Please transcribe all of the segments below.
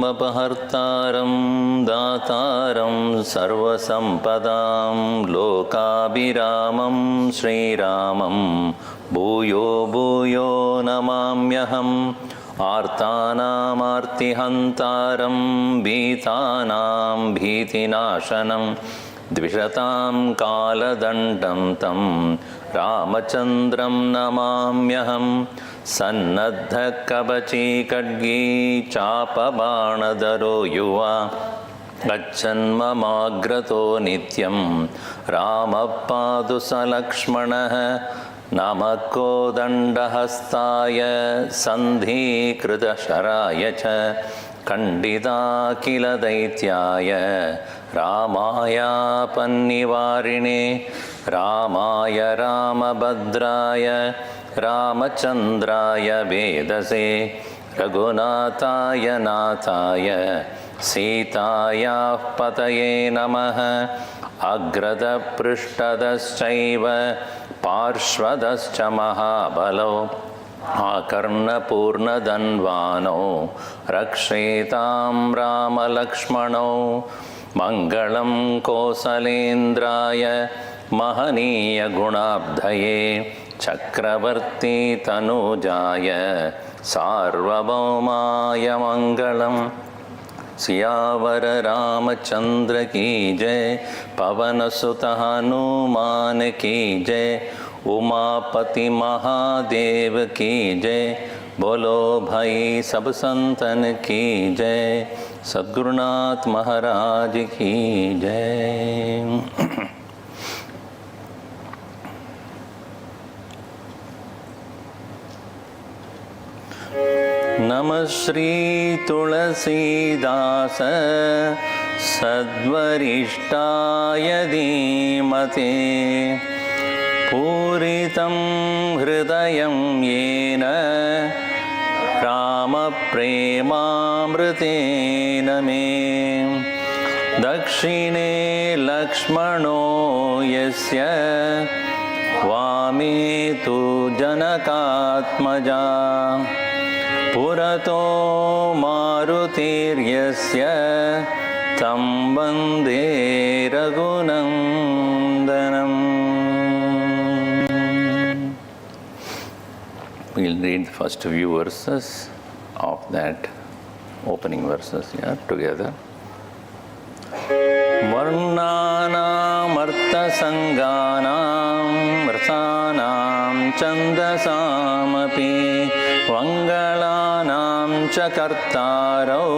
आपतामपहर्तारं दातारं सर्वसम्पदां लोकाभिरामं श्रीरामं भूयो भूयो नमाम्यहम् आर्तानामार्तिहन्तारं भीतानां भीतिनाशनं द्विषतां कालदण्डं तं रामचन्द्रं नमाम्यहम् सन्नद्धकवची खड्गी चापबाणधरो युवा गच्छन्ममाग्रतो नित्यं रामः पातु स लक्ष्मणः नमः कोदण्डहस्ताय सन्धीकृतशराय च खण्डिताखिलदैत्याय रामायापन्निवारिणे रामाय रामभद्राय रामचन्द्राय वेदसे रघुनाथाय नाथाय सीतायाः पतये नमः। अग्रदपृष्ठदश्चैव पार्श्वदश्च महाबलो आकर्णपूर्णधन्वानो रक्षेतां रामलक्ष्मणौ मङ्गलं कोसलेन्द्राय महनीयगुणाब्धये चक्रवर्ती तनूजाय सार्वभौमाय मङ्गलम्। सियावर रामचंद्र की जय, पवन सुत हनुमान की जय, उमापति महादेव की जय, बोलो भाई सब संतन की जय, सद्गुरुनाथ महाराज की जय। नमः श्री तुलसीदास सद्वरिष्ठाय धीमते, पूरितं हृदयं येन रामप्रेमामृतेन मे, दक्षिणे लक्ष्मणो यस्य वामे तु जनकात्मजा, पुरतो मारुतिर्यस्य तं वन्दे रघुनन्दनम्। We'll read the first few verses of that opening verses here together. वर्णानामर्थसङ्गानां रसानां छन्दसामपि मङ्गलानां च कर्तारौ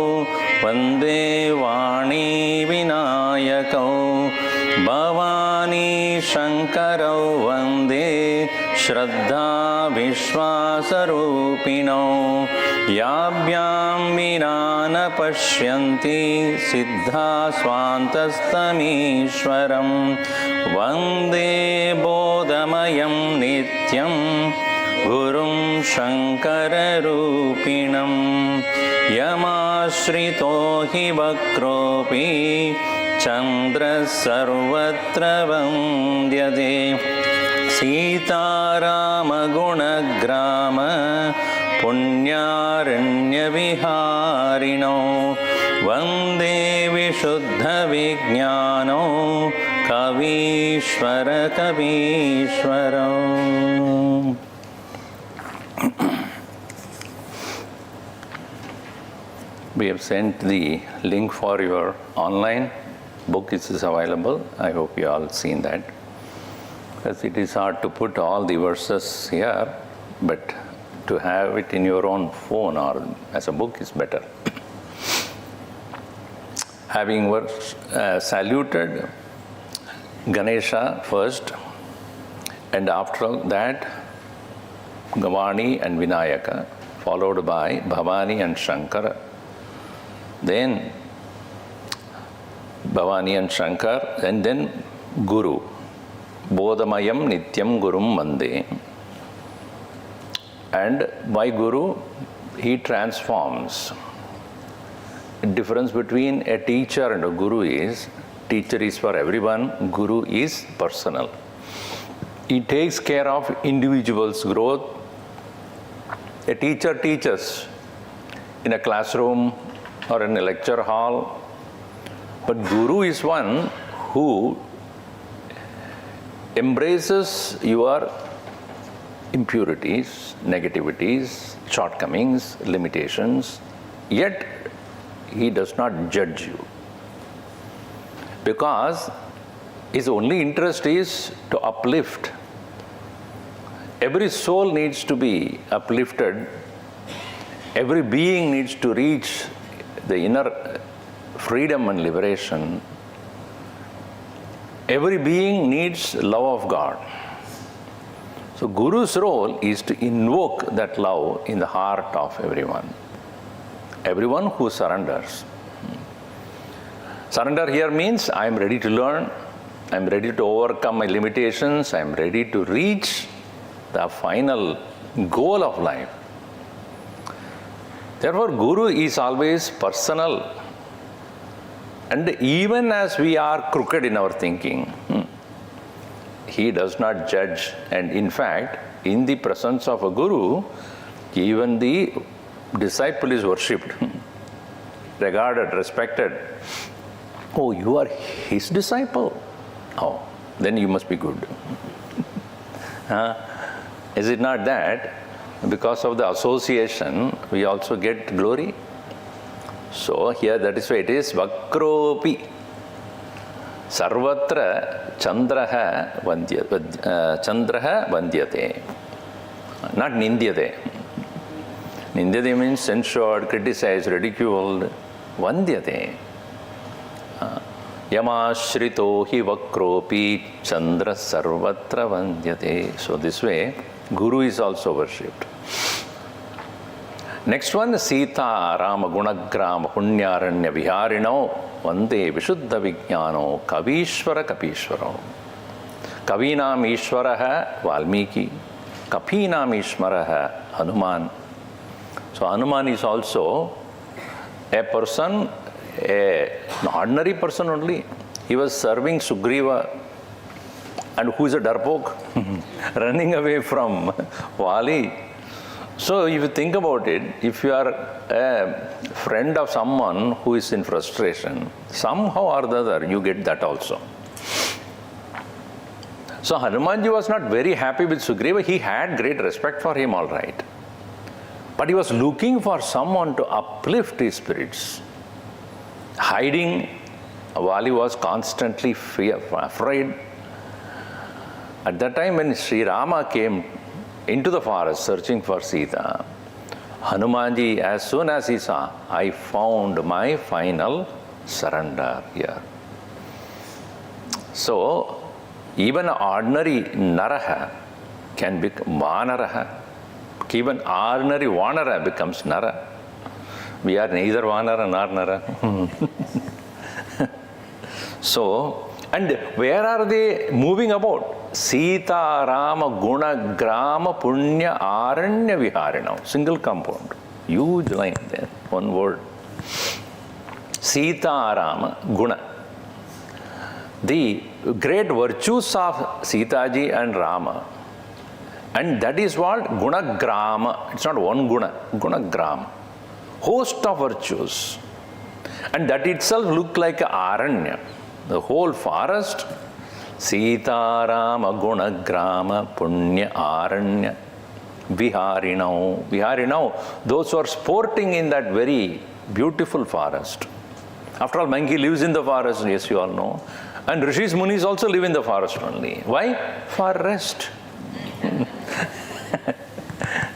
वन्दे वाणी विनायकौ, भवानी शङ्करौ वन्दे श्रद्धा विश्वासरूपिणौ, याभ्यां विना न पश्यन्ति सिद्धा स्वान्तस्तमीश्वरं, वन्दे बोधमयं नित्यं गुरुं शङ्कररूपिणं, यमाश्रितो हि वक्रोऽपि चन्द्रः सर्वत्र वन्द्यते, सीतारामगुणग्राम पुण्यारण्यविहारिणो वन्दे विशुद्धविज्ञानो कवीश्वरकवीश्वरौ. We have sent the link for your online book. It is available. I hope you all seen that. Because it is hard to put all the verses here, but to have it in your own phone or as a book is better. Having saluted Ganesha first, and after that Gavani and Vinayaka, followed by Bhavani and Shankara. Then Bhavani and Shankar, and then Guru. Bodhamayam Nityam Gurum Mande. And by Guru, he transforms. The difference between a teacher and a Guru is, teacher is for everyone, Guru is personal. He takes care of individual's growth. A teacher teaches in a classroom or in a lecture hall, but Guru is one who embraces your impurities, negativities, shortcomings, limitations, yet he does not judge you. Because his only interest is to uplift. Every soul needs to be uplifted. Every being needs to reach the inner freedom and liberation. Every being needs love of God. So Guru's role is to invoke that love in the heart of everyone. Everyone who surrenders. Surrender here means I am ready to learn, I am ready to overcome my limitations, I am ready to reach the final goal of life. Therefore, Guru is always personal. And even as we are crooked in our thinking, he does not judge. And in fact, in the presence of a Guru, even the disciple is worshipped, regarded, respected. Oh, you are his disciple? Oh, then you must be good. Is it not that? Because of the association, we also get glory. So here that is why it is Vakropi Sarvatra Chandraha Vandyate. Not Nindyate. Nindyate means censured, criticized, ridiculed. Vandyate. Yamashrito hi Vakropi Chandra Sarvatra Vandyate. So this way, Guru is also worshipped. Next one, Sita Rama Gunagrama Punyaranya Viharino Vande Vishuddha Vijnano Kavishwara Kapishwaro. Kavinam Ishwaraha Valmiki, Kapinam Ishwaraha Hanuman. So Hanuman is also a person, an ordinary person only. He was serving Sugriva, and who is a darpok, running away from Vali. So if you think about it, if you are a friend of someone who is in frustration, somehow or the other you get that also. So Hanumanji was not very happy with Sugriva. He had great respect for him, all right. But he was looking for someone to uplift his spirits. Hiding, Vali was constantly afraid. At that time when Sri Rama came into the forest searching for Sita, Hanumanji, as soon as he saw, I found my final surrender here. So, even ordinary Naraha can become Vanaraha. Even ordinary Vanara becomes Nara. We are neither Vanara nor Nara. So, and where are they moving about? Sita Rama Guna Grama Punya Aranya Viharina. Single compound. Huge line there. One word. Sita Rama Guna. The great virtues of Sitaji and Rama And that is what gunagrama. It's not one guna, gunagrama. Host of virtues. And that itself looked like a aranya. The whole forest. Sita Rama gunagrama punya aranya viharinau. Viharinau, those who are sporting in that very beautiful forest. After all, monkey lives in the forest, yes, you all know. And Rishis Munis also live in the forest only. Why? For rest.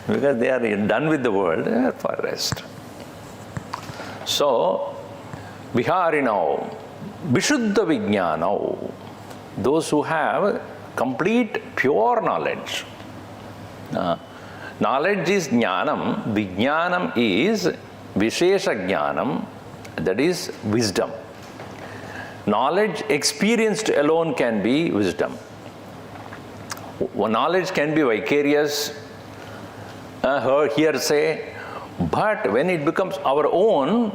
Because they are done with the world, they are for rest. So, Viharinau, Vishuddha Vijnanau, those who have complete pure knowledge. Knowledge is jnanam, vijnanam is vishesha jnanam, that is wisdom. Knowledge experienced alone can be wisdom. Knowledge can be vicarious, hearsay, but when it becomes our own,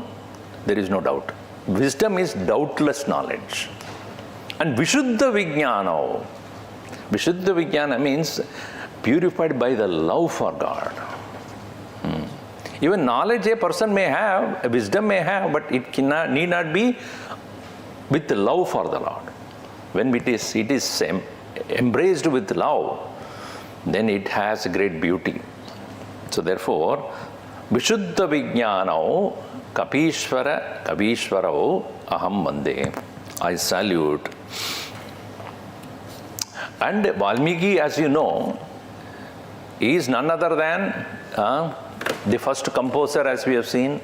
there is no doubt. Wisdom is doubtless knowledge. And Vishuddha Vijnana. Vishuddha Vijnana means purified by the love for God. Even knowledge a person may have, a wisdom may have, but it need not be with love for the Lord. When it is embraced with love, then it has great beauty. So therefore, Vishuddha Vijnanau Kavishwarau Aham Vande. I salute. And Valmiki, as you know, is none other than the first composer, as we have seen.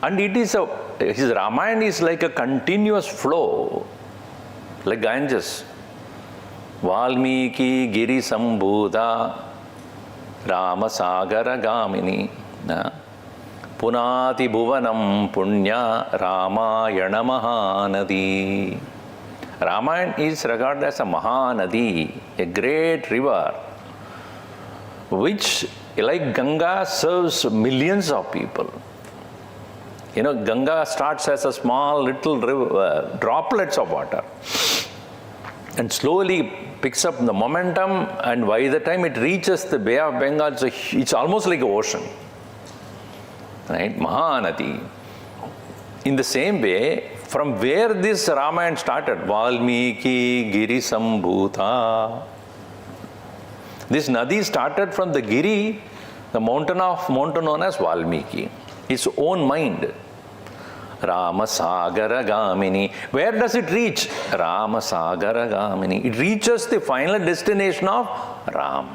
And it is his Ramayana is like a continuous flow, like Ganges. Valmiki Giri Sambhuda Ramasagara Gamini Punati Bhuvanam Punya Ramayana Mahanadi. Ramayana is regarded as a Mahanadi, a great river, which, like Ganga, serves millions of people. You know, Ganga starts as a small little river, droplets of water, and slowly picks up the momentum, and by the time it reaches the Bay of Bengal, it's almost like an ocean. Right? Mahanadi. In the same way, from where this Ramayana started, Valmiki Giri Sambhuta. This Nadi started from the Giri, the mountain known as Valmiki, its own mind. Ramasagara Gamini. Where does it reach? Ramasagara Gamini. It reaches the final destination of Ram.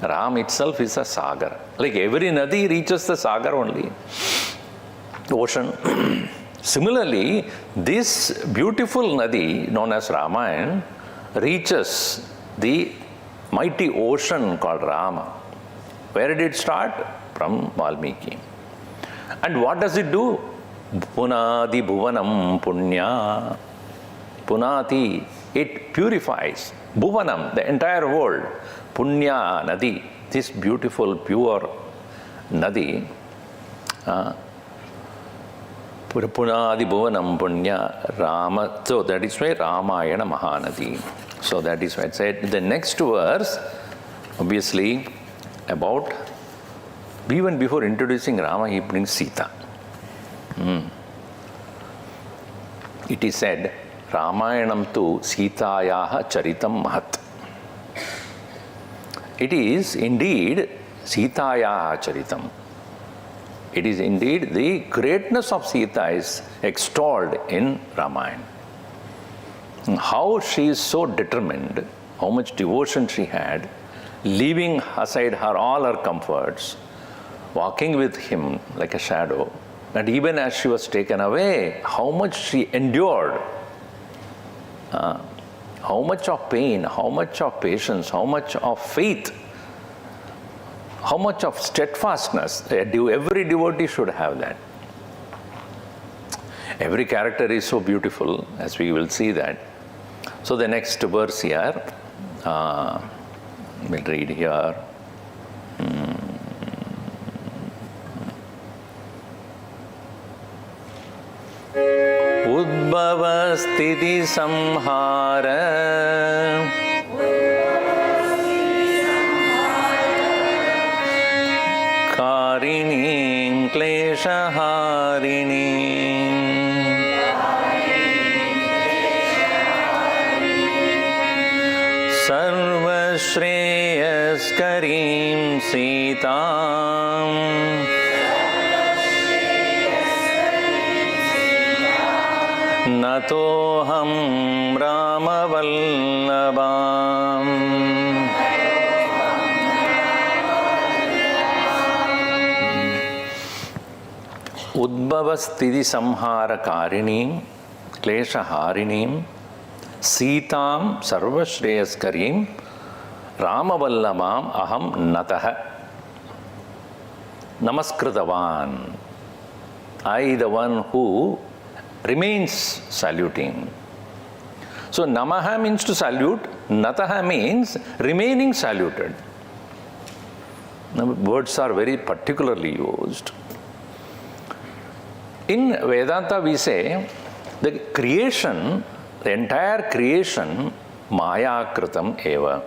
Ram itself is a sagar. Like every Nadi reaches the sagar only, the ocean. Similarly, this beautiful Nadi known as Ramayana reaches the mighty ocean called Rama. Where did it start? From Valmiki. And what does it do? Punati Bhuvanam Punya. Punati, it purifies. Bhuvanam, the entire world. Punya Nadi, this beautiful, pure Nadi. Punadi Bhuvanam Punya Rama. So that is why Ramayana Mahanadi. So that is why it said. The next verse, obviously, about, even before introducing Rama, he brings Sita. It is said, Ramayanam tu Sitayaha Charitam Mahat. It is indeed Sitayaha Charitam. It is indeed the greatness of Sita is extolled in Ramayana. How she is so determined, how much devotion she had, leaving aside all her comforts, walking with him like a shadow, and even as she was taken away, how much she endured, how much of pain, how much of patience, how much of faith, how much of steadfastness. Every devotee should have that. Every character is so beautiful, as we will see that. So the next verse here, we'll read here. Udbhava sthiti samhara सर्वश्रेयस्करीं सीतां नतोऽहं रामवल्लभाम्। उद्भवस्थिति संहारकारिणीं क्लेशहारिणीं सीतां सर्वश्रेयस्करीं रामवल्लभाम् अहं नतः नमस्कृतवान्. I, the one who remains saluting. So namaha means to salute, nataha means remaining saluted. Now, words are very particularly used. In Vedanta we say the creation, the entire creation, maya kritam eva,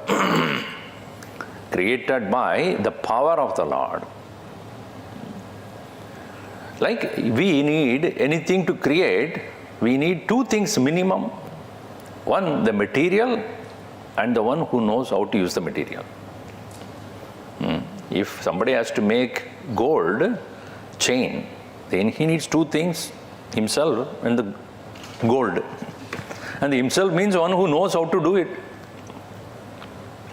created by the power of the Lord. Like we need anything to create, we need two things minimum. One, the material, and the one who knows how to use the material. If somebody has to make gold chain, then he needs two things, himself and the gold. And the himself means one who knows how to do it.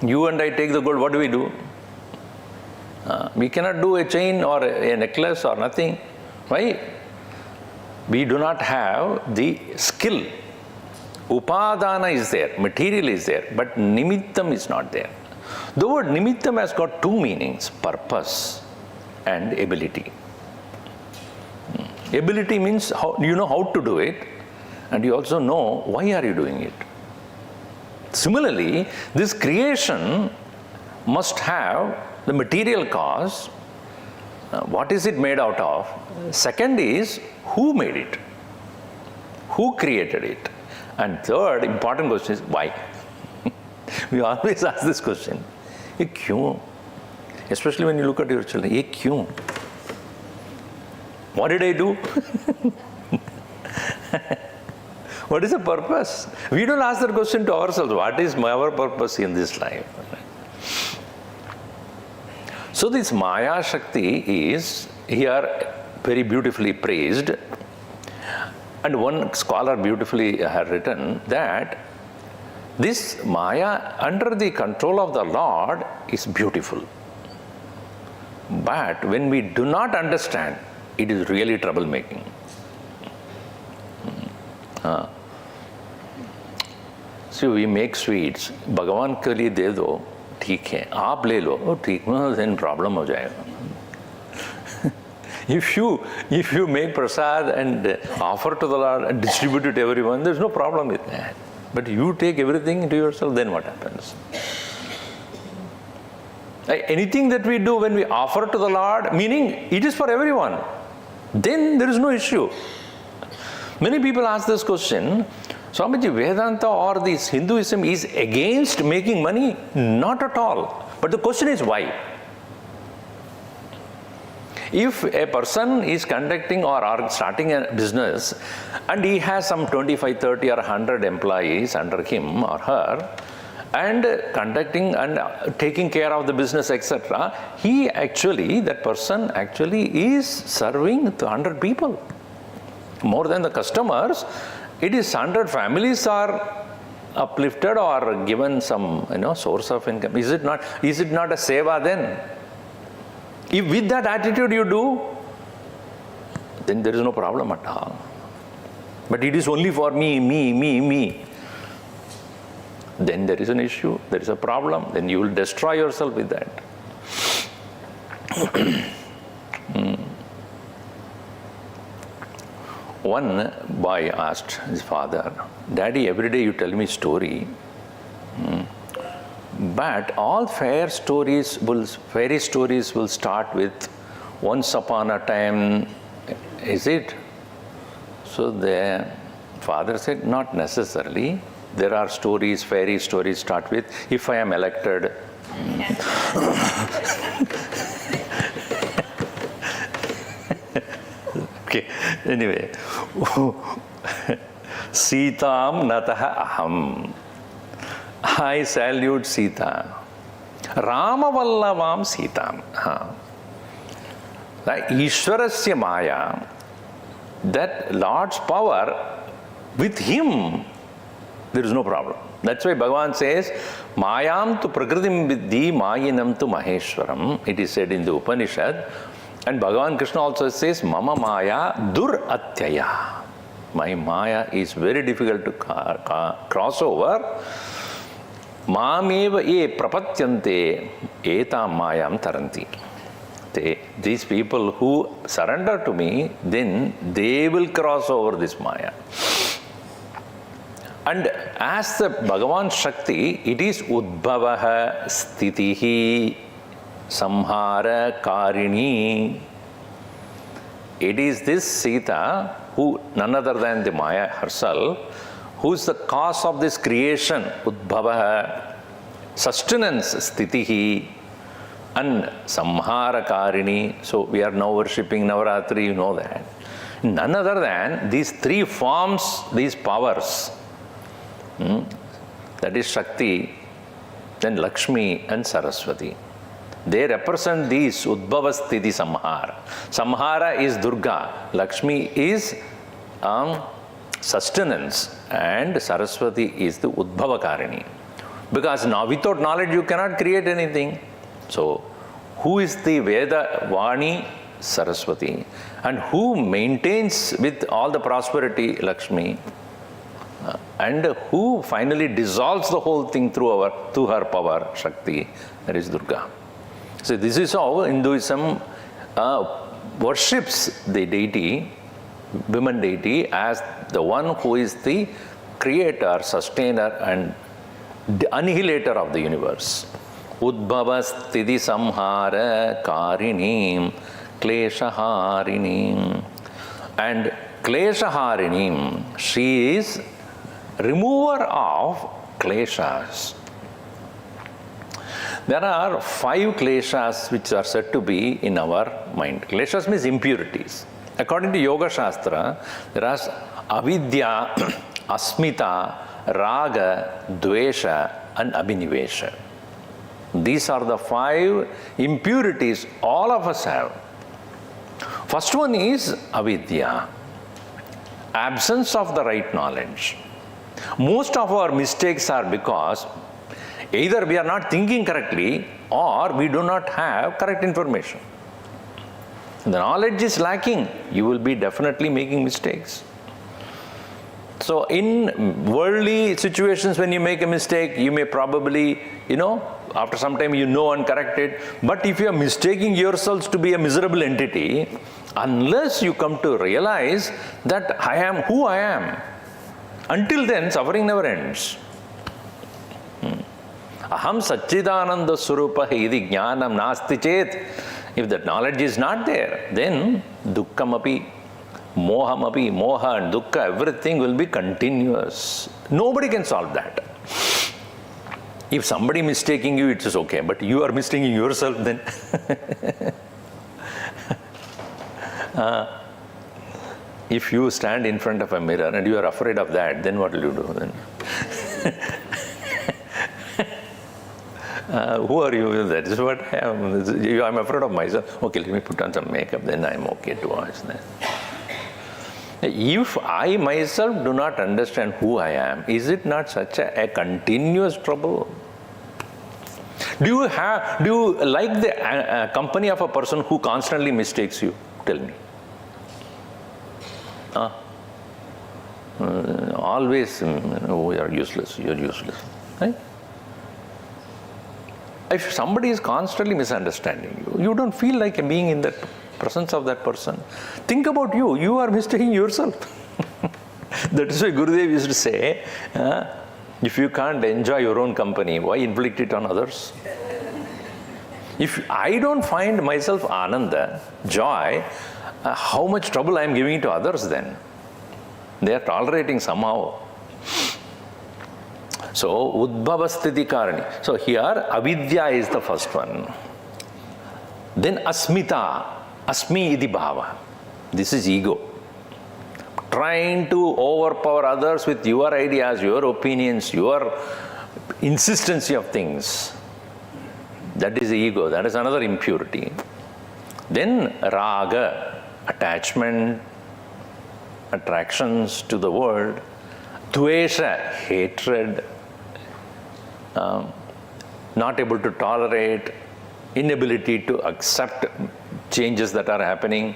You and I take the gold, what do? We cannot do a chain or a necklace or nothing. Why? We do not have the skill. Upadana is there, material is there, but nimittam is not there. The word nimittam has got two meanings, purpose and ability. Ability means you know how to do it, and you also know why are you doing it. Similarly, this creation must have the material cause. What is it made out of? Second is, who made it? Who created it? And third important question is, why? We always ask this question. Ye kyun? Especially when you look at your children. Ye kyun? What did I do? What is the purpose? We don't ask that question to ourselves. What is our purpose in this life? So this Maya Shakti is here very beautifully praised. And one scholar beautifully had written that this Maya under the control of the Lord is beautiful. But when we do not understand, it is really troublemaking. So we make sweets. Bhagavan ke liye de do, ठीक है, आप ले लो, ठीक है, then problem हो जाएगा. If you make prasad and offer to the Lord and distribute it to everyone, there's no problem with that. But you take everything to yourself, then what happens? Anything that we do when we offer to the Lord, meaning it is for everyone, then there is no issue. Many people ask this question, Swamiji, Vedanta or this Hinduism is against making money? Not at all. But the question is why? If a person is conducting or starting a business and he has some 25, 30 or 100 employees under him or her and conducting and taking care of the business, etc., that person actually is serving 100 people. More than the customers, it is 100 families are uplifted or given some source of income. Is it not a seva then? If with that attitude you do, then there is no problem at all. But it is only for me. Then there is an issue, there is a problem, then you will destroy yourself with that. One boy asked his father, Daddy, every day you tell me story, but all fairy stories will start with once upon a time, is it? So the father said, not necessarily. There are stories, fairy stories start with, if I am elected. Okay, anyway. Sitam nataha aham. I salute Sita. Ramavallavam Sitam. The Ishwarasya Maya, that Lord's power, with him, there is no problem. That's why Bhagavan says, Mayam tu prakritim viddhi mayinam tu maheshwaram. It is said in the Upanishad. And Bhagavan Krishna also says, Mama Maya dur atyaya. My Maya is very difficult to cross over. Mameva ye prapatyante etam mayam taranti. These people who surrender to me, then they will cross over this Maya. And as the Bhagavan Shakti, it is Udbhavaha Sthitihi Samhara Karini. It is this Sita, who none other than the Maya herself, who is the cause of this creation, Udbhavaha, sustenance, Sthitihi, and Samhara Karini. So we are now worshipping Navaratri, you know that. None other than these three forms, these powers. That is Shakti, then Lakshmi and Saraswati. They represent these Udbhavasthiti Samhara. Samhara is Durga, Lakshmi is sustenance, and Saraswati is the Udbhavakarini. Because now without knowledge you cannot create anything. So who is the Veda Vani? Saraswati. And who maintains with all the prosperity? Lakshmi. And who finally dissolves the whole thing through her power? Shakti. That is Durga. So this is how Hinduism worships the deity, women deity, as the one who is the creator, sustainer, and annihilator of the universe. Udbhavasthiti samhara karinim kleshaharinim. And kleshaharinim, she is remover of kleshas. There are 5 kleshas which are said to be in our mind. Kleshas means impurities. According to Yoga Shastra, there are avidya, asmita, raga, dvesha, and abhinivesha. These are the 5 impurities all of us have. First one is avidya, absence of the right knowledge. Most of our mistakes are because either we are not thinking correctly or we do not have correct information. The knowledge is lacking, you will be definitely making mistakes. So in worldly situations, when you make a mistake, you may probably, after some time and correct it. But if you are mistaking yourselves to be a miserable entity, unless you come to realize that I am who I am, until then suffering never ends. Aham Satchidananda Swarupa Idi Jnanam Nasti Chet. If that knowledge is not there, then Dukkhamapi, Mohamapi, Moha and Dukkha, everything will be continuous. Nobody can solve that. If somebody mistaking you, it is okay, but you are mistaking yourself then. If you stand in front of a mirror and you are afraid of that, then what will you do then? Who are you? That is what I am. I am afraid of myself. Okay, let me put on some makeup, then I am okay to watch that. If I myself do not understand who I am, is it not such a continuous trouble? Do you like the company of a person who constantly mistakes you? Tell me. Always, you are useless, you are useless. Right? If somebody is constantly misunderstanding you, you don't feel like being in the presence of that person. Think about you. You are mistaking yourself. That is why Gurudev used to say, if you can't enjoy your own company, why inflict it on others? If I don't find myself ananda, joy, how much trouble I am giving to others then? They are tolerating somehow. So, Udbhavasthiti Karani. So, here avidya is the first one. Then asmita, asmi iti bhava. This is ego. trying to overpower others with your ideas, your opinions, your insistency of things. That is the ego. That is another impurity. Then raga, attachment, attractions to the world. Dvesha, hatred, not able to tolerate, inability to accept changes that are happening,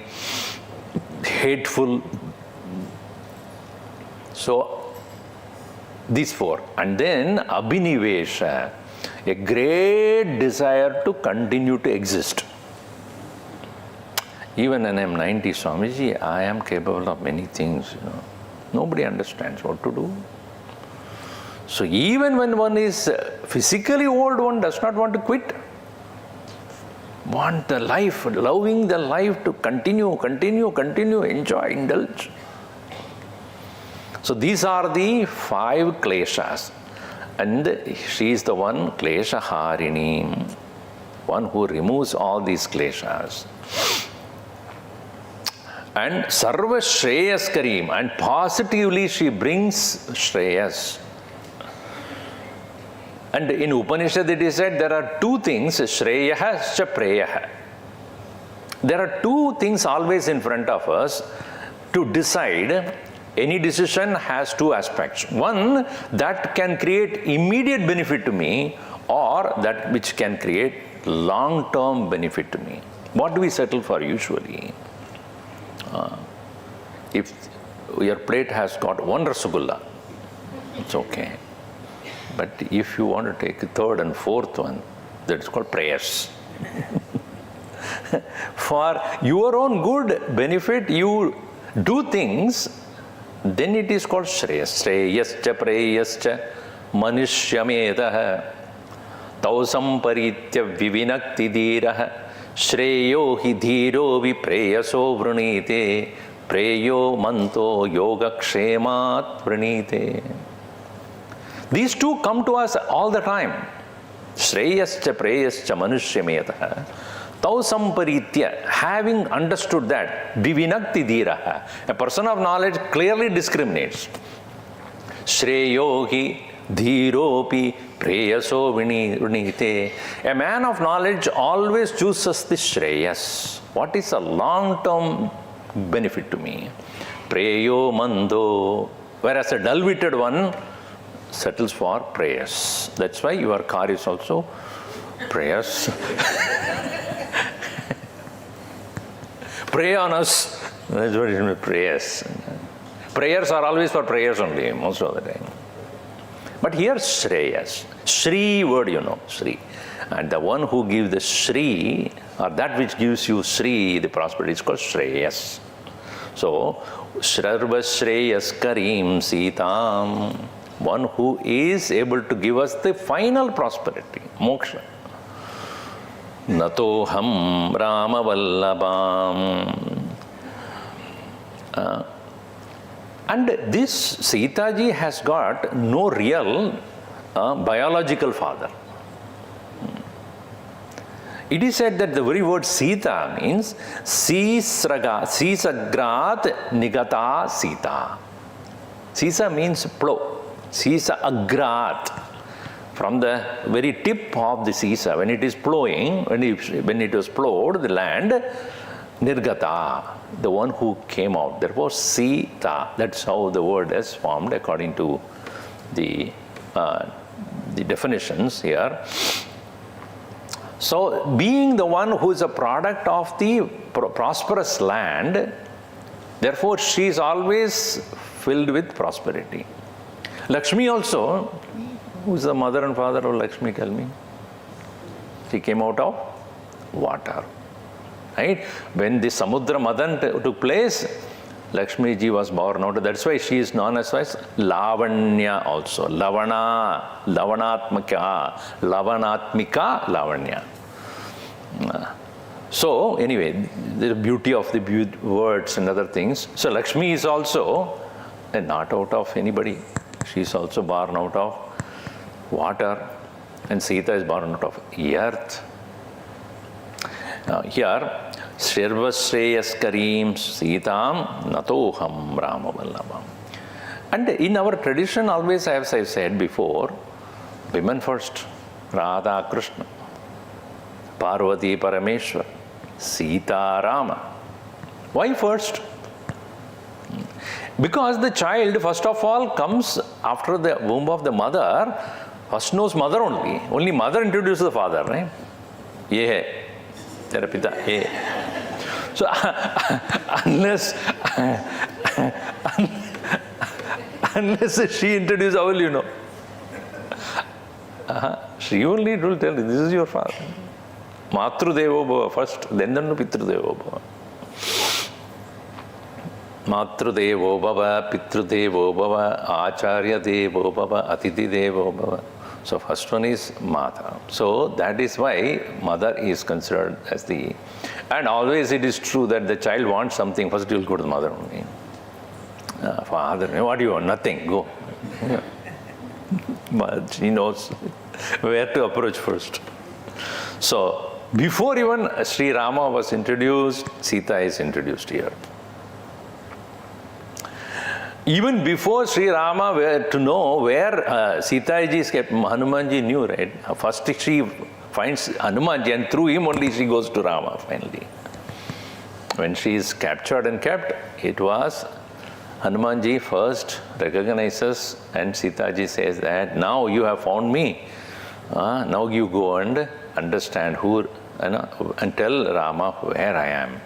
hateful. So these four. And then abhinivesha, a great desire to continue to exist. Even when I am 90, Swamiji, I am capable of many things, Nobody understands what to do. So even when one is physically old, one does not want to quit. Want the life, loving the life to continue, enjoy, indulge. So these are the 5 kleshas. And she is the one, klesha harini, one who removes all these kleshas. And sarva shreyaskarim, and positively she brings shreyas. And in Upanishad it is said there are 2 things, shreyaha, preyaha. There are 2 things always in front of us to decide. Any decision has 2 aspects. One, that can create immediate benefit to me, or that which can create long-term benefit to me. What do we settle for usually? If your plate has got 1 Rasagulla, it's okay. But if you want to take a 3rd and 4th one, that's called prayers. For your own good benefit, you do things, then it is called shreyas. Shreyascha preyascha manushyamedaha tausam paritya vivinakti dhiraha shreyo hi dhiro vi preyaso vrunite preyo manto yogakshemat vrunite. These 2 come to us all the time. Shreyascha preyascha manushyamedaha tausam paritya, having understood that, vivinakti dhiraha, a person of knowledge clearly discriminates. Shreyo hi dhiropi preyaso vinite. A man of knowledge always chooses the shreyas. What is a long-term benefit to me? Preyo mando. Whereas a dull-witted one settles for prayers. That's why your car is also prayers. Pray on us. That's what it means, prayers. Prayers are always for prayers only, most of the time. But here, Shreyas. Shri word, Shri. And the one who gives the Shri, or that which gives you Shri, the prosperity, is called Shreyas. So, Shrarva Shreyas Karim Sitam, one who is able to give us the final prosperity, moksha. Natoham Rama Vallabham. And this Sita ji has got no real biological father. It is said that the very word Sita means Sisagrat Nigata Sita. Sisa means plow. Sisa agrat. From the very tip of the sisa, when it is plowing, when it was plowed, the land, Nirgata, the one who came out. Therefore, Sita, that's how the word is formed according to the definitions here. So, being the one who is a product of the prosperous land, therefore she is always filled with prosperity. Lakshmi also, who is the mother and father of Lakshmi, tell me? She came out of water. Right? When the Samudra Madan took place, Lakshmi ji was born out. That's why she is known as Lavanya also. Lavanatmika, Lavanya. So, anyway, the beauty of the words and other things. So, Lakshmi is also not out of anybody. She is also born out of water, and Sita is born out of earth. Here, Shrvashreyaskarim Sitam Natoham Rama Vallabham. And in our tradition, always, as I said before, women first. Radha Krishna, Parvati Parameshwar, Sita Rama. Why first? Because the child, first of all, comes after the womb of the mother, first knows mother only. Only mother introduces the father, right? Ye hai, tera pita, ye. So, unless she introduces, how will you know? She only will tell you, this is your father. Matru Devo Bhava first, then Pitru Devo Bhava. Matru Devo Bhava, Pitru Devo Bhava, Acharya Devo Bhava, Atiti Devo Bhava. So first one is Mata. So that is why mother is considered as the... And always it is true that the child wants something, first you will go to the mother only. Father, what do you want? Nothing, go. Yeah. But she knows where to approach first. So, before even Sri Rama was introduced, Sita is introduced here. Even before Sri Rama were to know where Sita ji is kept, Hanumanji knew, right? First she finds Hanumanji and through him only she goes to Rama finally. When she is captured and kept, it was Hanumanji first recognizes and Sita ji says that now you have found me. Now you go and understand who and tell Rama where I am.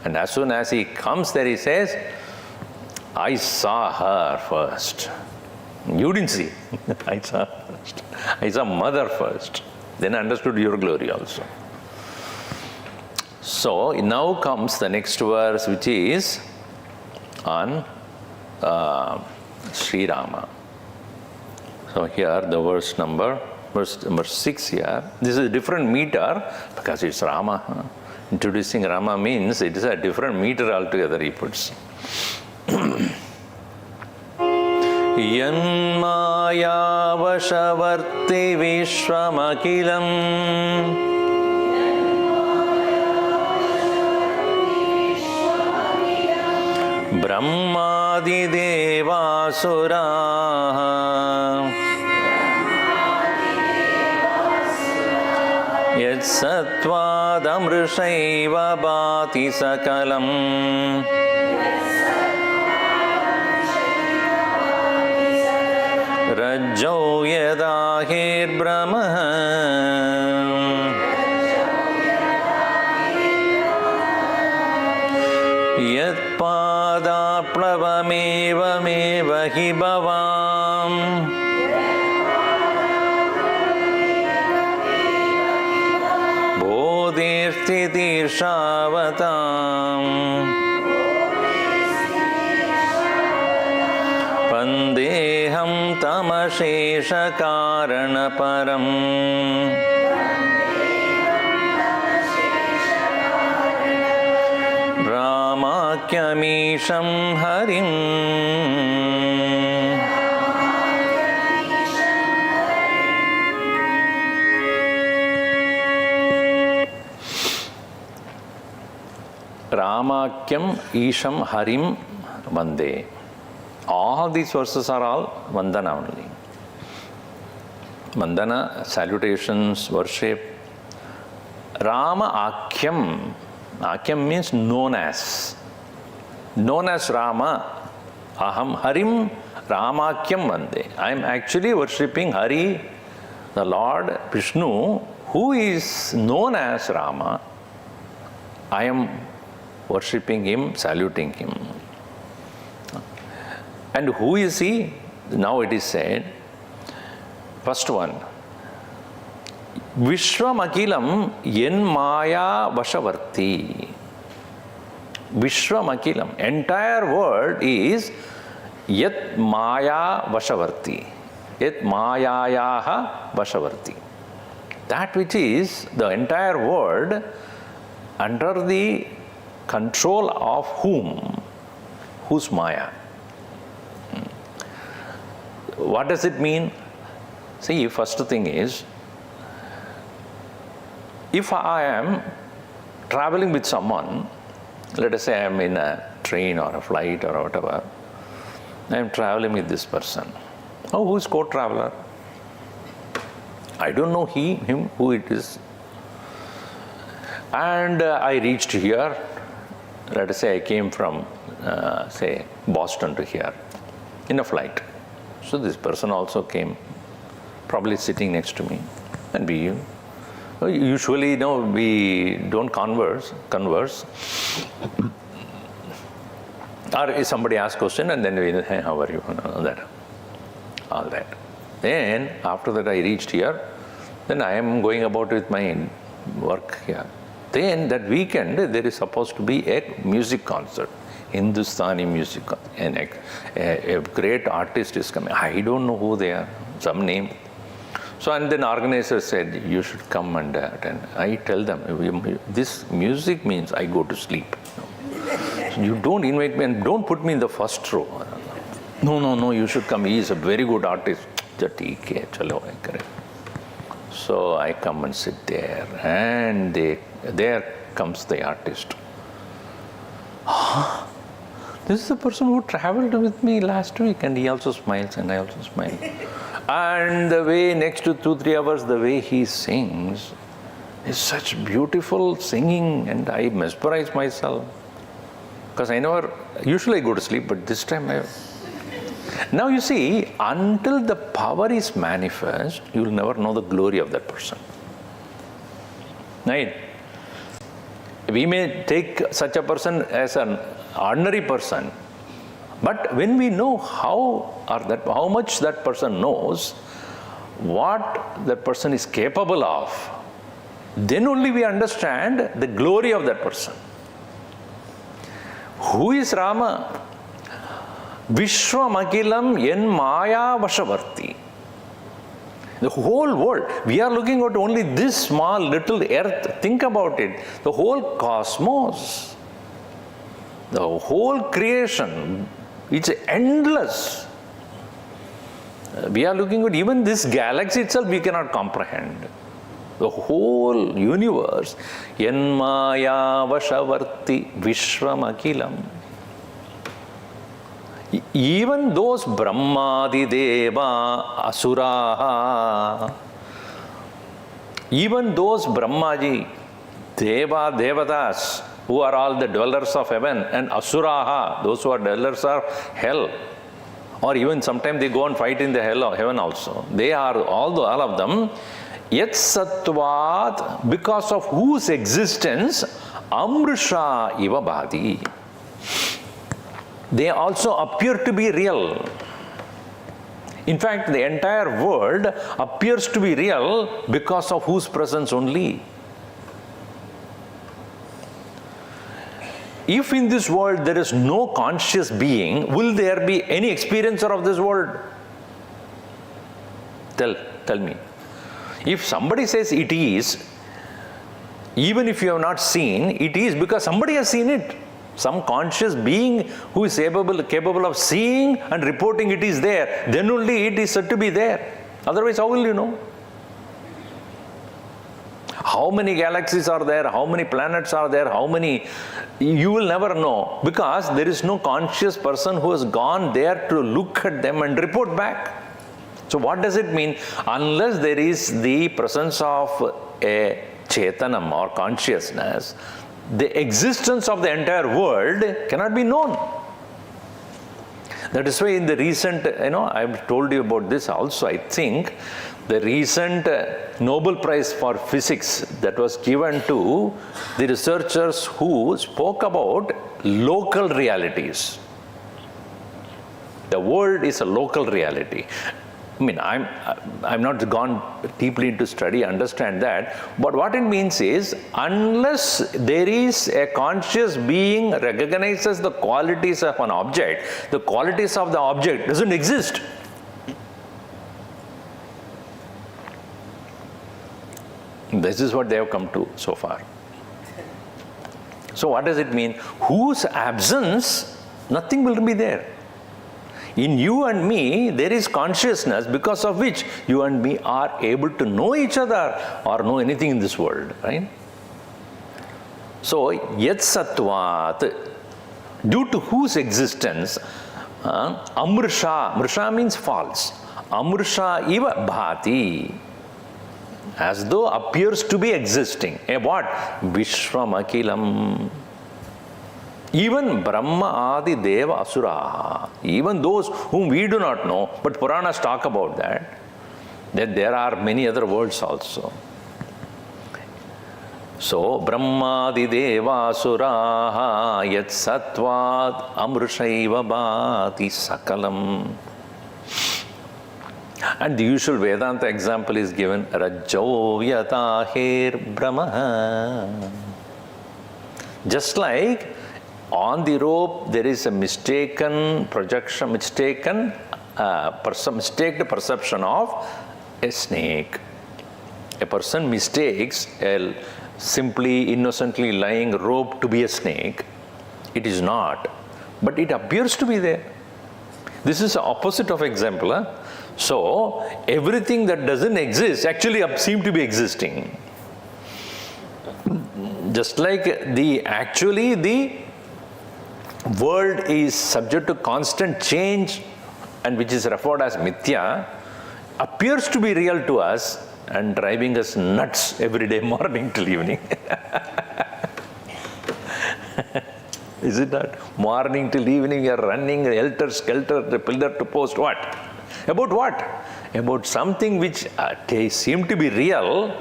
And as soon as he comes there, he says, I saw her first. You didn't see. I saw her first. I saw mother first. Then I understood your glory also. So now comes the next verse, which is on Sri Rama. So here the verse number 6 here. This is a different meter because it's Rama. Introducing Rama means it is a different meter altogether he puts. Yanmaya vashavarti vishwamakilam Brahmadi devasuraha Yat satvadamrishaiva bhati sakalam Rajjo yadahir brahma Yat pada plavameva meva hi bhavam bodhirthitirshavatam Pandeham tamashesha karanaparam Ramakyamisham harim Ramakyam Isham Harim Vande. All these verses are all Vandana only. Vandana, salutations, worship. Rama Akyam. Akyam means known as. Known as Rama. Aham Harim Ramakyam Vande. I am actually worshipping Hari, the Lord Vishnu, who is known as Rama. I am worshipping him, saluting him. And who is he? Now it is said, first one, Vishwamakilam yen maya vashavarti. Vishwamakilam, entire word is yat maya vashavarti. Yat mayayaha vashavarti. That which is the entire word under the control of whom? Whose maya? What does it mean? See, first thing is, if I am traveling with someone, let us say I am in a train or a flight or whatever, I am traveling with this person. Oh, who is co-traveler? I don't know him, who it is. And I reached here. Let us say I came from, say, Boston to here in a flight. So this person also came, probably sitting next to me. And we usually, we don't converse. Or if somebody asks question and then we, hey, how are you? All that. Then after that I reached here. Then I am going about with my work here. Then that weekend there is supposed to be a music concert, Hindustani music, and a great artist is coming. I don't know who they are, some name. So and then organizer said, you should come and attend. I tell them, this music means I go to sleep. You don't invite me and don't put me in the first row. No, you should come. He is a very good artist. So I come and sit there, and there comes the artist. This is the person who traveled with me last week, and he also smiles, and I also smile. And the way, next to 2-3 hours, the way he sings is such beautiful singing, and I mesmerize myself. Because usually I go to sleep, but this time Now you see, until the power is manifest, you will never know the glory of that person. Right? We may take such a person as an ordinary person, but when we know how much that person knows, what that person is capable of, then only we understand the glory of that person. Who is Rama? Vishwamakilam yen maya vashavarti. The whole world, we are looking at only this small little earth. Think about it. The whole cosmos, the whole creation, it's endless. We are looking at even this galaxy itself, we cannot comprehend. The whole universe, yen maya vashavarti vishwamakilam. Even those Brahmadi Deva Asuraha, even those Brahmaji, Deva Devatas, who are all the dwellers of heaven, and Asuraha, those who are dwellers of hell, or even sometimes they go and fight in the hell of heaven also. They are all of them, Yat Sattvat, because of whose existence, Amrisha Iva Bhadi. They also appear to be real. In fact, the entire world appears to be real because of whose presence only. If in this world there is no conscious being, will there be any experiencer of this world? Tell me. If somebody says it is, even if you have not seen, it is because somebody has seen it. Some conscious being who is capable of seeing and reporting it is there, then only it is said to be there. Otherwise, how will you know? How many galaxies are there? How many planets are there? You will never know, because there is no conscious person who has gone there to look at them and report back. So what does it mean? Unless there is the presence of a Chetanam or consciousness, the existence of the entire world cannot be known. That is why in the recent, I've told you about this also, I think, the recent Nobel Prize for Physics that was given to the researchers who spoke about local realities. The world is a local reality. I mean, I'm not gone deeply into study, understand that. But what it means is, unless there is a conscious being recognizes the qualities of an object, the qualities of the object doesn't exist. This is what they have come to so far. So what does it mean? Whose absence, nothing will be there. In you and me, there is consciousness because of which you and me are able to know each other or know anything in this world, right? So, yat satvat, due to whose existence, amrsha, mrsha means false, amrsha iva bhati, as though appears to be existing. A what? Vishwamakilam. Even Brahma Adi Deva Asuraha, even those whom we do not know, but Puranas talk about that there are many other worlds also. So, Brahma Adi Deva Asuraha yat satvat amrushaiva bhati sakalam. And the usual Vedanta example is given, Rajjo yatahir brahma. Just like on the rope there is a mistaken projection, mistaken perception of a snake. A person mistakes a simply innocently lying rope to be a snake. It is not, but it appears to be there. This is the opposite of example. Huh? So, everything that doesn't exist actually seems to be existing. Just like the world is subject to constant change and which is referred as mithya, appears to be real to us and driving us nuts every day, morning till evening. Is it not? Morning till evening you are running helter-skelter, pillar to post. What? About what? About something which seemed to be real.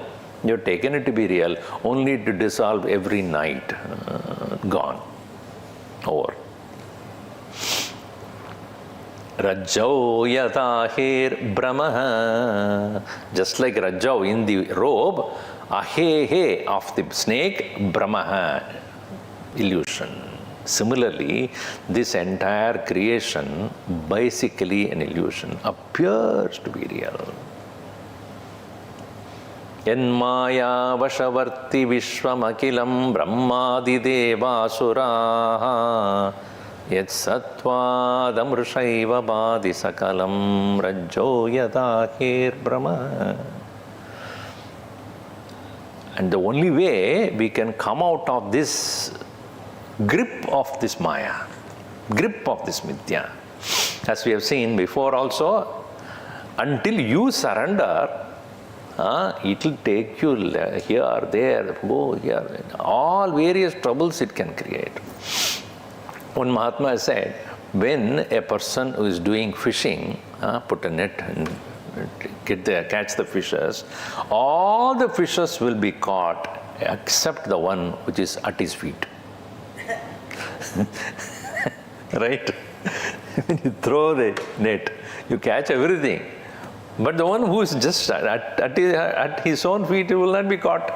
You have taken it to be real, only to dissolve every night. Gone. Over. Rajjau yatahir brahma. Just like Rajjau in the robe, ahehe of the snake, brahma, illusion. Similarly, this entire creation, basically an illusion, appears to be real. Yanmaya vashavarti vishwamakilam brahmadi devasuraha yat satvadamrushaiva bhati sakalam rajjo yatahir brahma. And the only way we can come out of this grip of this maya, grip of this mithya, as we have seen before also, until you surrender, it will take you here, there, go here, all various troubles it can create. One Mahatma said, when a person who is doing fishing, put a net and catch the fishes, all the fishes will be caught except the one which is at his feet. Right? When you throw the net, you catch everything. But the one who is just at his own feet, he will not be caught.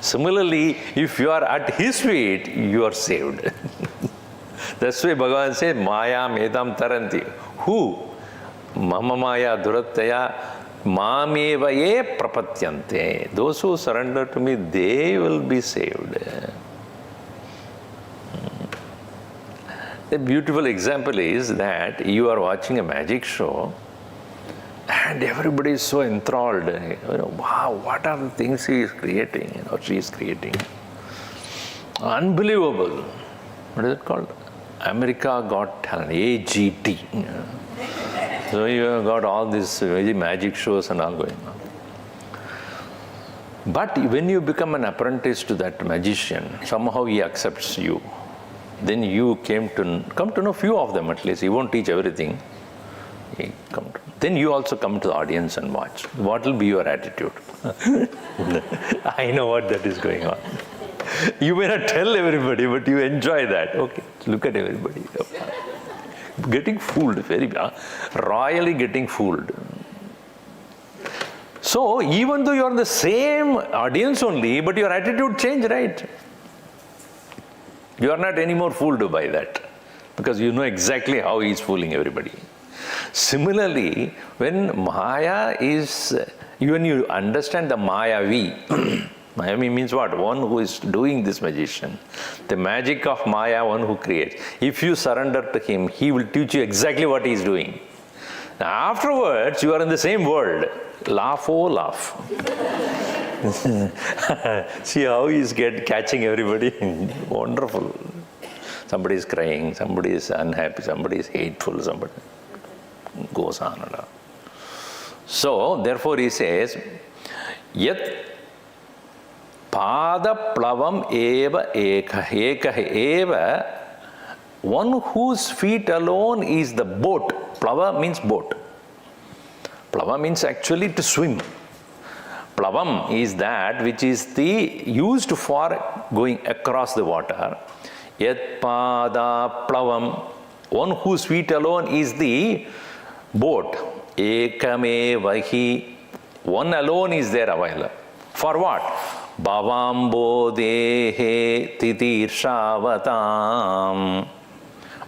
Similarly, if you are at his feet, you are saved. That's why Bhagavan says, Maya medam taranti. Who? Mama maya durattaya mameva ye prapatyante. Those who surrender to me, they will be saved. A beautiful example is that you are watching a magic show and everybody is so enthralled. Wow, what are the things he is creating, or she is creating? Unbelievable. What is it called? America Got Talent, AGT. So you have got all these magic shows and all going on. But when you become an apprentice to that magician, somehow he accepts you. Then you come to know few of them at least. He won't teach everything. Then you also come to the audience and watch. What will be your attitude? I know what that is going on. You may not tell everybody, but you enjoy that. Okay, look at everybody. Getting fooled, very royally getting fooled. So even though you are the same audience only, but your attitude changed, right? You are not anymore fooled by that, because you know exactly how he is fooling everybody. Similarly, when Maya is, when you understand the Mayavi, Mayavi means what? One who is doing this magician. The magic of Maya, one who creates. If you surrender to him, he will teach you exactly what he is doing. Now afterwards, you are in the same world. Laugh, oh laugh. See how he's catching everybody. Wonderful. Somebody is crying, somebody is unhappy, somebody is hateful, somebody goes on and on. So, therefore he says, Yat pada plavam eva ekah eva, one whose feet alone is the boat. Plava means boat. Plava means actually to swim. Plavam is that which is used for going across the water. Yat pada plavam, one whose feet alone is the boat. Ekamevahi, one alone is there available. For what? Bhavambo dehe titirsavatam.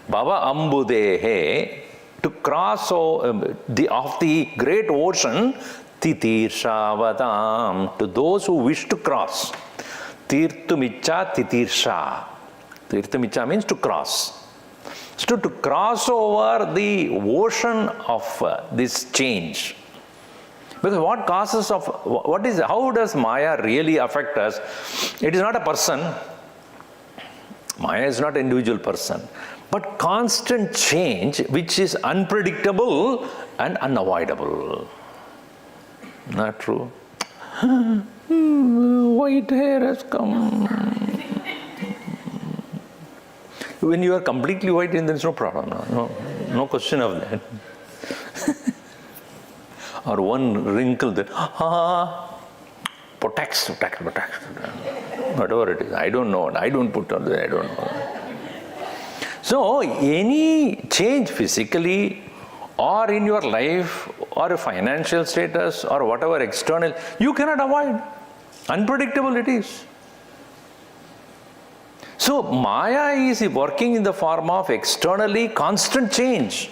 Bhava ambudehe, to cross of the great ocean, titirsavatam, to those who wish to cross. Tirtumicha titirsha. Tirtumicha means to cross. So to cross over the ocean of this change. Because what causes of, how does Maya really affect us? It is not a person. Maya is not an individual person. But constant change which is unpredictable and unavoidable. Not true? White hair has come. When you are completely white, then there is no problem. No question of that. Or one wrinkle that, protects. Whatever it is. I don't know. I don't put on that. I don't know. So, any change physically or in your life or a financial status or whatever external, you cannot avoid. Unpredictable it is. So, Maya is working in the form of externally constant change.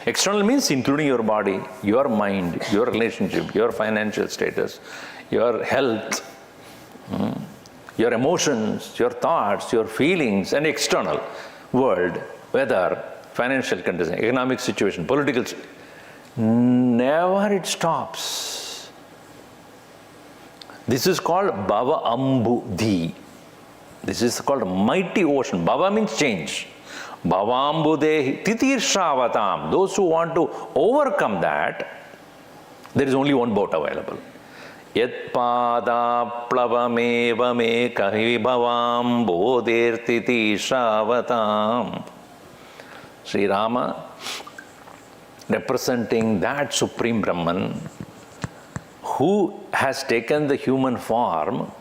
External means including your body, your mind, your relationship, your financial status, your health, your emotions, your thoughts, your feelings, and external world, weather, financial condition, economic situation, political situation. Never it stops. This is called Bhava Ambudhi. This is called mighty ocean. Bhava means change. Bhavambudehi titirsavatam. Those who want to overcome that, there is only one boat available. Yat pada plavameva me kahi bhavam bodher titirsavatam. Sri Rama, representing that Supreme Brahman, who has taken the human form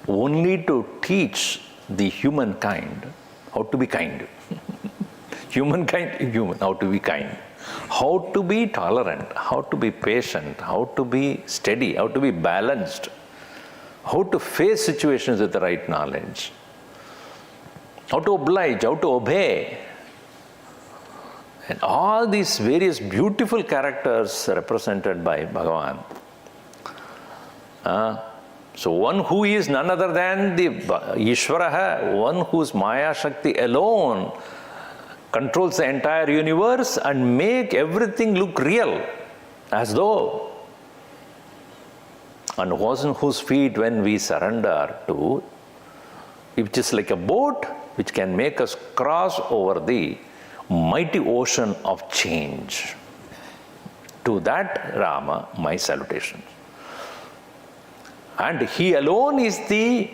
only to teach the humankind how to be kind. Human, how to be kind. How to be tolerant, how to be patient, how to be steady, how to be balanced, how to face situations with the right knowledge, how to oblige, how to obey. And all these various beautiful characters represented by Bhagavan. So one who is none other than the Ishvaraha, one whose Maya Shakti alone controls the entire universe and make everything look real, as though. And whose feet when we surrender to, which is like a boat which can make us cross over the mighty ocean of change. To that Rama, my salutations. And he alone is the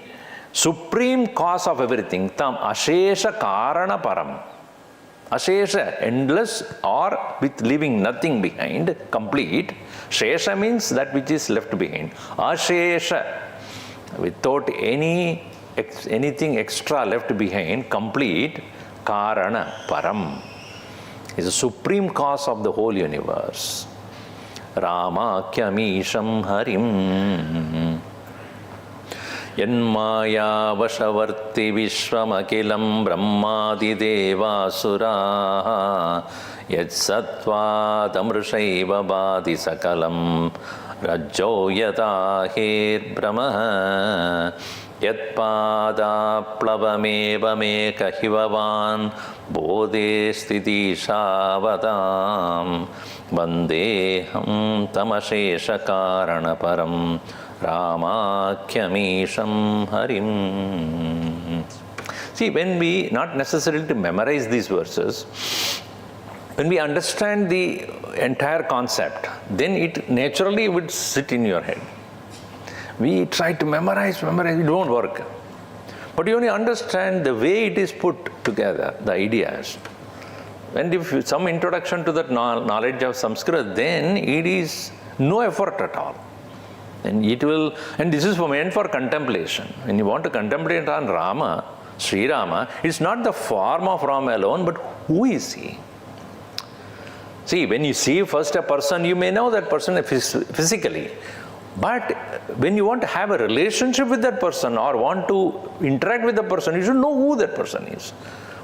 supreme cause of everything. Tam ashesha karana param. Ashesha, endless or with leaving nothing behind, complete. Shesha means that which is left behind. Ashesha, without anything extra left behind, complete. Karana param is the supreme cause of the whole universe. Ramakyamisham harim Yanmaya vashavarti vishwamakilam brahmadi devasura Yatsatva damrushaiva badi sakalam Rajjo yata hir brahma Yatpada me kahivavan bodhe sthitishavadam vandeham tamashesha karana param Ramakhyamisham harim. See, when we, not necessarily to memorize these verses, when we understand the entire concept, then it naturally would sit in your head. We try to memorize, it won't work. But you only understand the way it is put together, the ideas. And if some introduction to that knowledge of Sanskrit, then it is no effort at all. And it will, and this is meant for contemplation. When you want to contemplate on Rama, Sri Rama, it's not the form of Rama alone, but who is he? See, when you see first a person, you may know that person physically. But when you want to have a relationship with that person or want to interact with the person, you should know who that person is.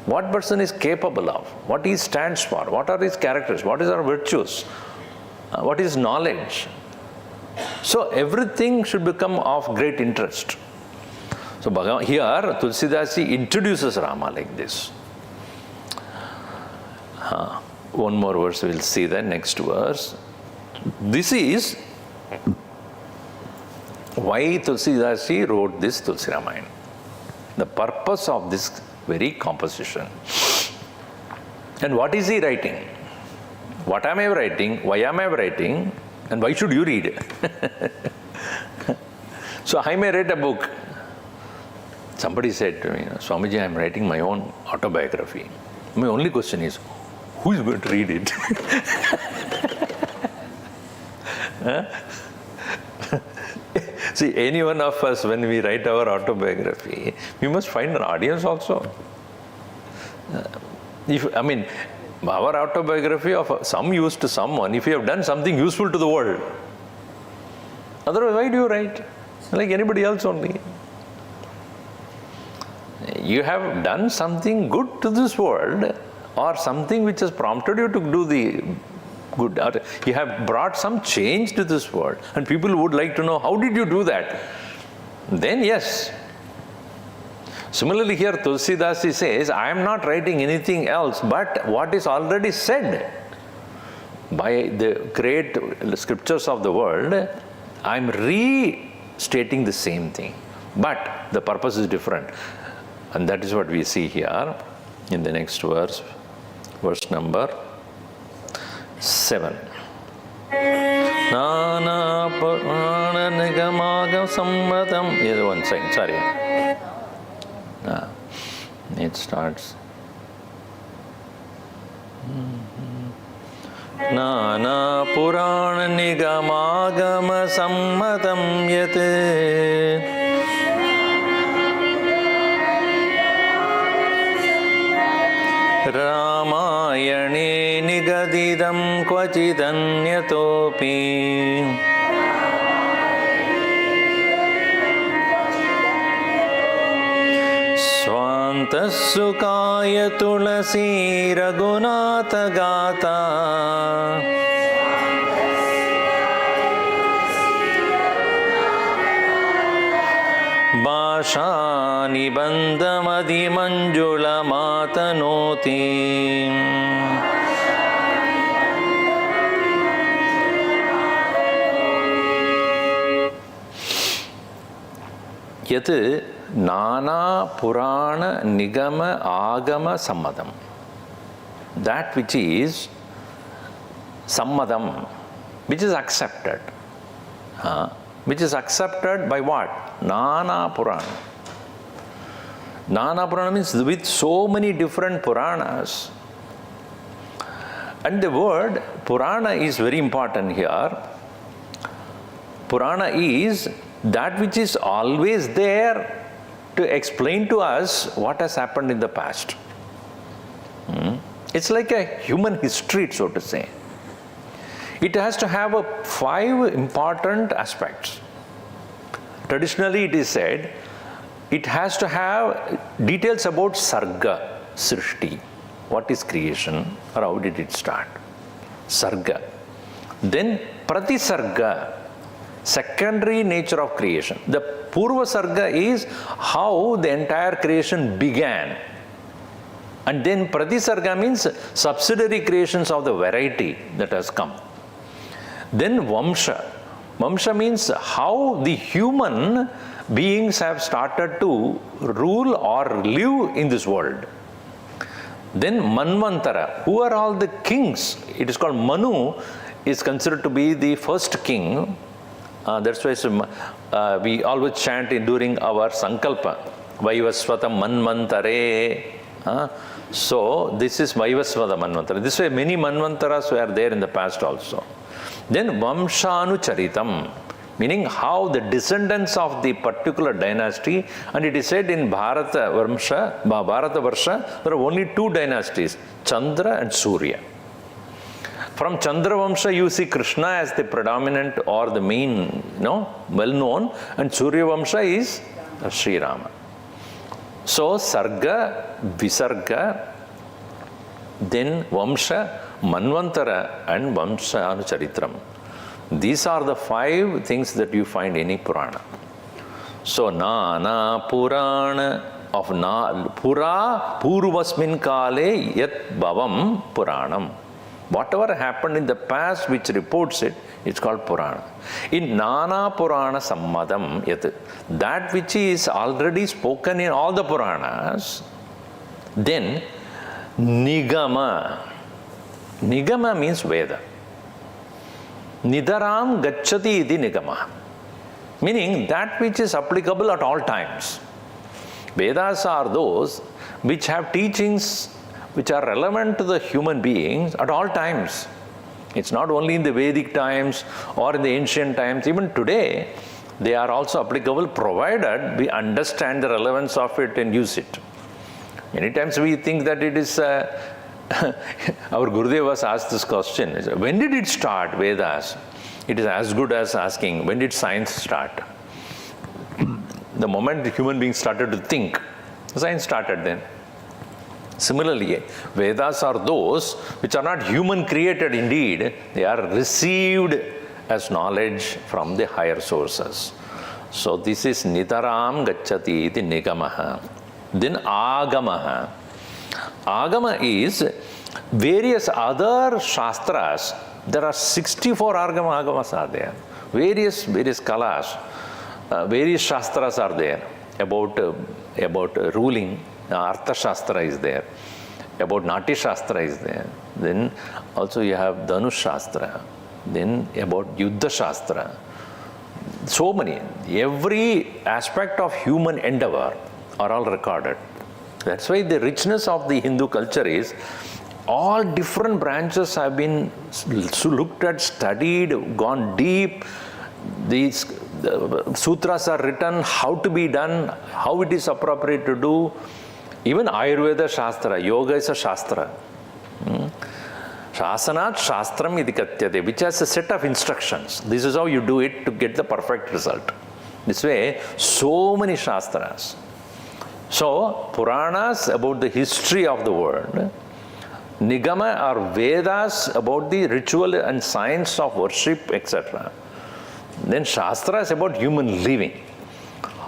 What person is capable of, what he stands for, what are his characters, what is our virtues, what is knowledge. So everything should become of great interest. So here Tulasidas introduces Rama like this. One more verse, we'll see the next verse. This is why Tulasidas wrote this Tulsi Ramayana. The purpose of this very composition. And what is he writing? What am I writing? Why am I writing? And why should you read it? So I may read a book. Somebody said to me, Swamiji, I am writing my own autobiography. My only question is, who is going to read it? See, any one of us, when we write our autobiography, we must find an audience also. Our autobiography of some use to someone, if you have done something useful to the world. Otherwise, why do you write? Like anybody else only. You have done something good to this world, or something which has prompted you to do the good. Or you have brought some change to this world, and people would like to know, how did you do that? Then yes. Similarly here Tulasidas says, I am not writing anything else but what is already said by the great scriptures of the world. I am restating the same thing, but the purpose is different. And that is what we see here in the next verse, verse number 7. Nana Purana Nigamaga Sammatam. Here's one second, sorry. It starts. Nana Purana Nigamagama Sammatam Yate Ramayane Nigadidam Kvachidanyatopi Swantasukaya Tulasi Raghunatha Gata Bhasha Nibandhamadi Manjula Matanoti Yat Nana Purana Nigama Agama Sammadam. That which is Sammadam, which is accepted. Which is accepted by what? Nana Purana. Nana Purana means with so many different Puranas. And the word Purana is very important here. Purana is that which is always there to explain to us what has happened in the past. It's like a human history, so to say. It has to have 5 important aspects. Traditionally it is said, it has to have details about Sarga, Srishti. What is creation, or how did it start? Sarga. Then Pratisarga. secondary nature of creation. The Purva Sarga is how the entire creation began. And then Pratisarga means subsidiary creations of the variety that has come. Then Vamsha. Vamsha means how the human beings have started to rule or live in this world. Then Manvantara. Who are all the kings? It is called Manu, is considered to be the first king. That's why we always chant during our Sankalpa, Vaivasvata Manvantare. So this is Vaivasvata Manvantara. This way many Manvantaras were there in the past also. Then Vamshanucharitam, meaning how the descendants of the particular dynasty, and it is said in Bharata Varsha, there are only two dynasties, Chandra and Surya. From Chandra Vamsha you see Krishna as the predominant or the main, well known, and Surya Vamsha is Sri Rama. So Sarga, Visarga, then Vamsha, Manvantara and Vamshanucharitram. These are the 5 things that you find in any Purana. So Nana Purana of Pura Purvasmin Kale Yat Bhavam Puranam. Whatever happened in the past which reports it, it's called Purana. In Nana Purana Sammadam Yat, that which is already spoken in all the Puranas, then Nigama. Nigama means Veda. Nidaram Gacchati iti Nigama. Meaning that which is applicable at all times. Vedas are those which have teachings which are relevant to the human beings at all times. It's not only in the Vedic times or in the ancient times. Even today, they are also applicable provided we understand the relevance of it and use it. Many times we think that it is, our Gurudev was asked this question, when did it start, Vedas? It is as good as asking, when did science start? The moment the human beings started to think, science started then. Similarly, Vedas are those which are not human created indeed, they are received as knowledge from the higher sources. So this is Nidaram Gacchati iti Nigamaha. Then Agamaha. Agama is various other Shastras. There are 64 Agamas are there. Various kalas, various Shastras are there about ruling. Artha Shastra is there. About Nati Shastra is there. Then also you have Dhanush Shastra. Then about Yuddha Shastra. So many. Every aspect of human endeavor are all recorded. That's why the richness of the Hindu culture is all different branches have been looked at, studied, gone deep. These sutras are written, how to be done, how it is appropriate to do. Even Ayurveda Shastra, Yoga is a Shastra. Shasanat Shastram iti katyate, which has a set of instructions. This is how you do it to get the perfect result. This way, so many Shastras. So, Puranas about the history of the world. Nigama are Vedas about the ritual and science of worship, etc. Then Shastra is about human living.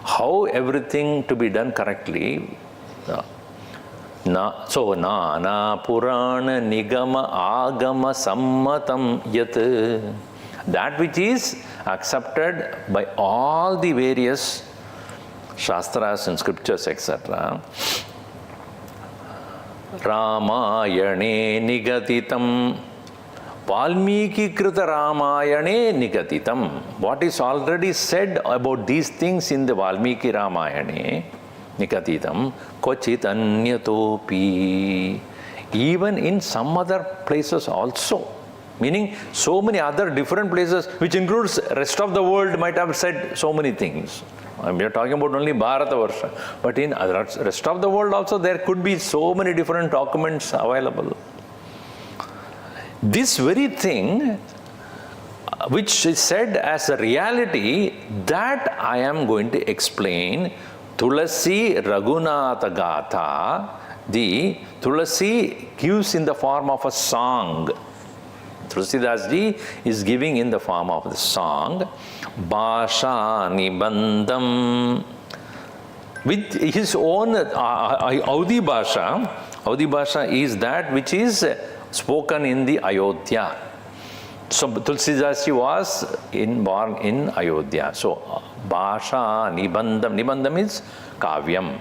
How everything to be done correctly. So, Nana Purana Nigama Agama Sammatam Yat. That which is accepted by all the various Shastras and scriptures, etc. Ramayane Nigatitam. Valmiki Krita Ramayane Nigatitam. What is already said about these things in the Valmiki Ramayane Nigatitam, Kochit Anyatopi. Even in some other places also. Meaning so many other different places, which includes rest of the world, might have said so many things. We are talking about only Bharata Varsha. But in the rest of the world also, there could be so many different documents available. This very thing, which is said as a reality, that I am going to explain. Tulasi Raghunatha Gatha, the Tulasi gives in the form of a song. Tulasidas ji is giving in the form of the song, Bhasha Nibandham, with his own Audi Bhasha. Audi Bhasha is that which is spoken in the Ayodhya. So Tulasidas ji was born in Ayodhya. So Bhasha Nibandham. Nibandham is Kavyam.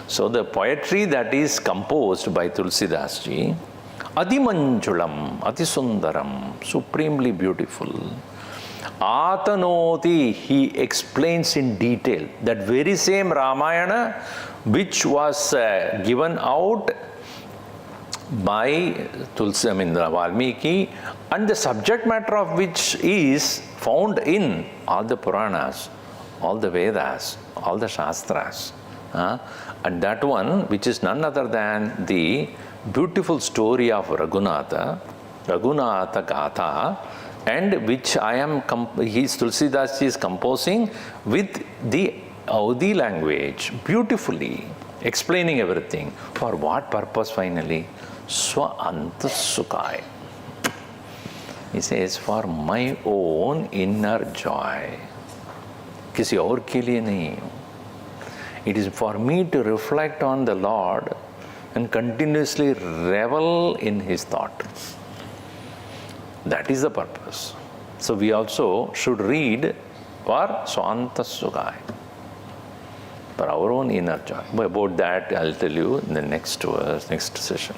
So the poetry that is composed by Tulasidas ji, Adimanjulam, Atisundaram, supremely beautiful. Atanoti, he explains in detail that very same Ramayana which was given out by Valmiki, and the subject matter of which is found in all the Puranas, all the Vedas, all the Shastras. And that one, which is none other than the beautiful story of Raghunatha Gatha, and which Tulasidas is composing with the Audi language, beautifully explaining everything. For what purpose finally? Swanta Sukhaya. He says, for my own inner joy. किसी और के लिए नहीं. It is for me to reflect on the Lord and continuously revel in His thought. That is the purpose. So we also should read for Swanta Sukhaya, for our own inner joy. But about that, I'll tell you in the next session.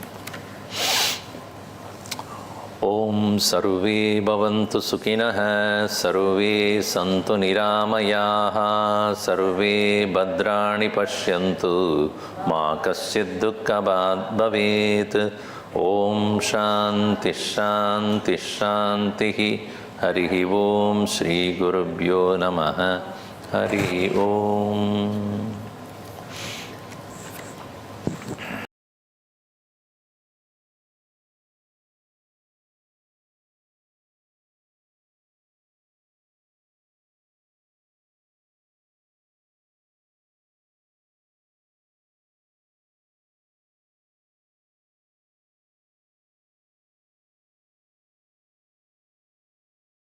Om Sarve Bhavantu Sukhinah, Sarve Santu Niramayaha, Sarve Bhadrani Pashyantu, Ma Kasyid Dukkha Bhavet. Om Shanti Shanti Shanti. Harihi Om Shri Gurubhyo Namaha. Harihi Om.